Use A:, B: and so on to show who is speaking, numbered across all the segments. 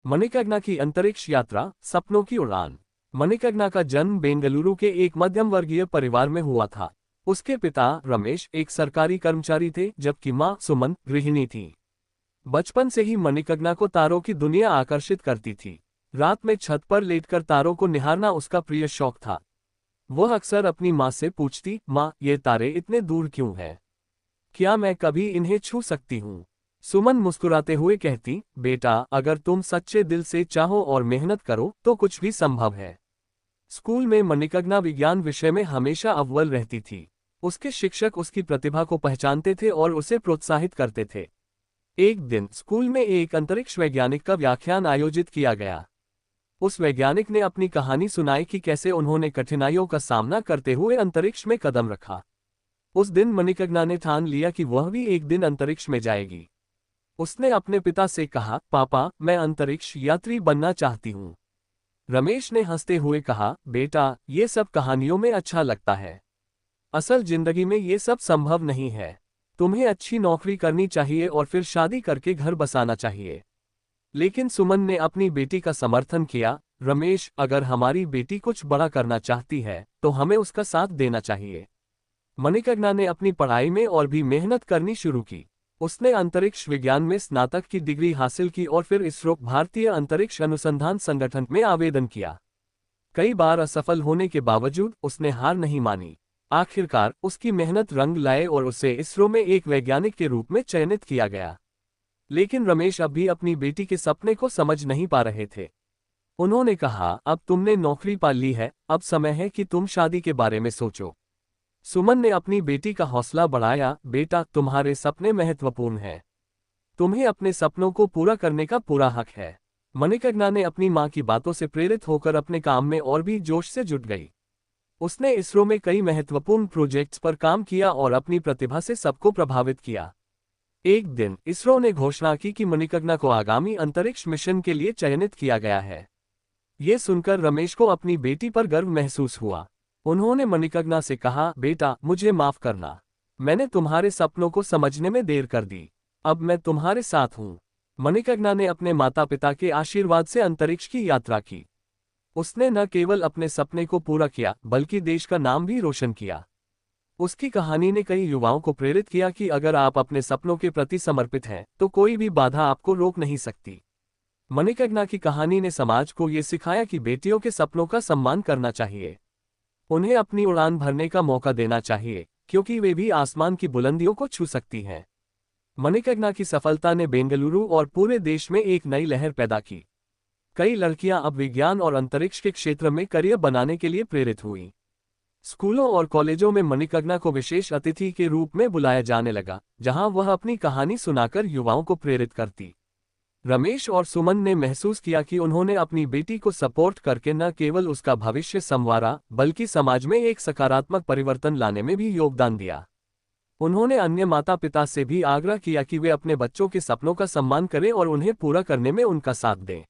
A: मणिकर्णिका की अंतरिक्ष यात्रा, सपनों की उड़ान। मणिकर्णिका का जन्म बेंगलुरु के एक मध्यम वर्गीय परिवार में हुआ था। उसके पिता रमेश एक सरकारी कर्मचारी थे, जबकि मां सुमन गृहिणी थी। बचपन से ही मणिकर्णिका को तारों की दुनिया आकर्षित करती थी। रात में छत पर लेटकर तारों को निहारना उसका प्रिय शौक था। वह अक्सर अपनी माँ से पूछती, माँ, ये तारे इतने दूर क्यों हैं? क्या मैं कभी इन्हें छू सकती हूँ? सुमन मुस्कुराते हुए कहती, बेटा, अगर तुम सच्चे दिल से चाहो और मेहनत करो तो कुछ भी संभव है। स्कूल में मणिकर्णिका विज्ञान विषय में हमेशा अव्वल रहती थी। उसके शिक्षक उसकी प्रतिभा को पहचानते थे और उसे प्रोत्साहित करते थे। एक दिन स्कूल में एक अंतरिक्ष वैज्ञानिक का व्याख्यान आयोजित किया गया। उस वैज्ञानिक ने अपनी कहानी सुनाई कि कैसे उन्होंने कठिनाइयों का सामना करते हुए अंतरिक्ष में कदम रखा। उस दिन मणिकर्णिका ने ठान लिया कि वह भी एक दिन अंतरिक्ष में जाएगी। उसने अपने पिता से कहा, पापा, मैं अंतरिक्ष यात्री बनना चाहती हूँ। रमेश ने हंसते हुए कहा, बेटा, ये सब कहानियों में अच्छा लगता है। असल जिंदगी में ये सब संभव नहीं है। तुम्हें अच्छी नौकरी करनी चाहिए और फिर शादी करके घर बसाना चाहिए। लेकिन सुमन ने अपनी बेटी का समर्थन किया, रमेश, अगर हमारी बेटी कुछ बड़ा करना चाहती है तो हमें उसका साथ देना चाहिए। मणिकर्णिका ने अपनी पढ़ाई में और भी मेहनत करनी शुरू की। उसने अंतरिक्ष विज्ञान में स्नातक की डिग्री हासिल की और फिर इसरो भारतीय अंतरिक्ष अनुसंधान संगठन में आवेदन किया। कई बार असफल होने के बावजूद उसने हार नहीं मानी। आखिरकार उसकी मेहनत रंग लाए और उसे इसरो में एक वैज्ञानिक के रूप में चयनित किया गया। लेकिन रमेश अब भी अपनी बेटी के सपने को समझ नहीं पा रहे थे। उन्होंने कहा, अब तुमने नौकरी पा ली है, अब समय है कि तुम शादी के बारे में सोचो। सुमन ने अपनी बेटी का हौसला बढ़ाया, बेटा, तुम्हारे सपने महत्वपूर्ण हैं। तुम्हें अपने सपनों को पूरा करने का पूरा हक है। मणिकर्णिका ने अपनी मां की बातों से प्रेरित होकर अपने काम में और भी जोश से जुट गई। उसने इसरो में कई महत्वपूर्ण प्रोजेक्ट्स पर काम किया और अपनी प्रतिभा से सबको प्रभावित किया। एक दिन इसरो ने घोषणा की कि मणिकर्णिका को आगामी अंतरिक्ष मिशन के लिए चयनित किया गया है। ये सुनकर रमेश को अपनी बेटी पर गर्व महसूस हुआ। उन्होंने मणिकर्णिका से कहा, बेटा, मुझे माफ करना। मैंने तुम्हारे सपनों को समझने में देर कर दी। अब मैं तुम्हारे साथ हूँ। मणिकर्णिका ने अपने माता पिता के आशीर्वाद से अंतरिक्ष की यात्रा की। उसने न केवल अपने सपने को पूरा किया, बल्कि देश का नाम भी रोशन किया। उसकी कहानी ने कई युवाओं को प्रेरित किया कि अगर आप अपने सपनों के प्रति समर्पित हैं, तो कोई भी बाधा आपको रोक नहीं सकती। मणिकर्णिका की कहानी ने समाज को ये सिखाया कि बेटियों के सपनों का सम्मान करना चाहिए। उन्हें अपनी उड़ान भरने का मौका देना चाहिए, क्योंकि वे भी आसमान की बुलंदियों को छू सकती हैं। मणिकर्णिका की सफलता ने बेंगलुरु और पूरे देश में एक नई लहर पैदा की। कई लड़कियां अब विज्ञान और अंतरिक्ष के क्षेत्र में करियर बनाने के लिए प्रेरित हुई। स्कूलों और कॉलेजों में मणिकर्णिका को विशेष अतिथि के रूप में बुलाया जाने लगा, जहां वह अपनी कहानी सुनाकर युवाओं को प्रेरित करती। रमेश और सुमन ने महसूस किया कि उन्होंने अपनी बेटी को सपोर्ट करके न केवल उसका भविष्य संवारा, बल्कि समाज में एक सकारात्मक परिवर्तन लाने में भी योगदान दिया। उन्होंने अन्य माता पिता से भी आग्रह किया कि वे अपने बच्चों के सपनों का सम्मान करें और उन्हें पूरा करने में उनका साथ दें।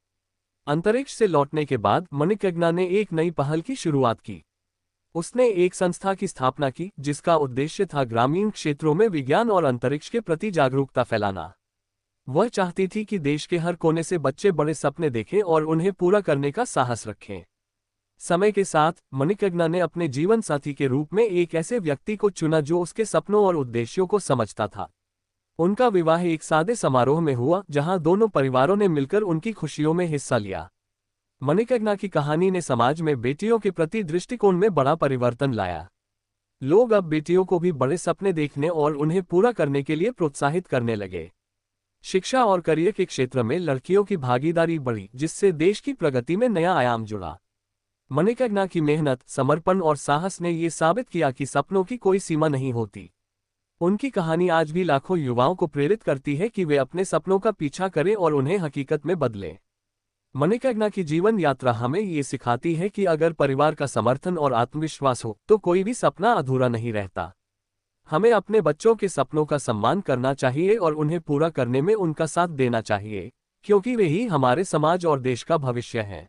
A: अंतरिक्ष से लौटने के बाद मणिकर्णिका ने एक नई पहल की शुरुआत की। उसने एक संस्था की स्थापना की, जिसका उद्देश्य था ग्रामीण क्षेत्रों में विज्ञान और अंतरिक्ष के प्रति जागरूकता फैलाना। वह चाहती थी कि देश के हर कोने से बच्चे बड़े सपने देखें और उन्हें पूरा करने का साहस रखें। समय के साथ मणिकर्णिका ने अपने जीवन साथी के रूप में एक ऐसे व्यक्ति को चुना जो उसके सपनों और उद्देश्यों को समझता था। उनका विवाह एक सादे समारोह में हुआ, जहां दोनों परिवारों ने मिलकर उनकी खुशियों में हिस्सा लिया। मणिकर्णिका की कहानी ने समाज में बेटियों के प्रति दृष्टिकोण में बड़ा परिवर्तन लाया। लोग अब बेटियों को भी बड़े सपने देखने और उन्हें पूरा करने के लिए प्रोत्साहित करने लगे। शिक्षा और करियर के क्षेत्र में लड़कियों की भागीदारी बढ़ी, जिससे देश की प्रगति में नया आयाम जुड़ा। मणिकर्णिका की मेहनत, समर्पण और साहस ने ये साबित किया कि सपनों की कोई सीमा नहीं होती। उनकी कहानी आज भी लाखों युवाओं को प्रेरित करती है कि वे अपने सपनों का पीछा करें और उन्हें हकीकत में बदलें। मणिकर्णिका की जीवन यात्रा हमें ये सिखाती है कि अगर परिवार का समर्थन और आत्मविश्वास हो तो कोई भी सपना अधूरा नहीं रहता। हमें अपने बच्चों के सपनों का सम्मान करना चाहिए और उन्हें पूरा करने में उनका साथ देना चाहिए, क्योंकि वे ही हमारे समाज और देश का भविष्य हैं।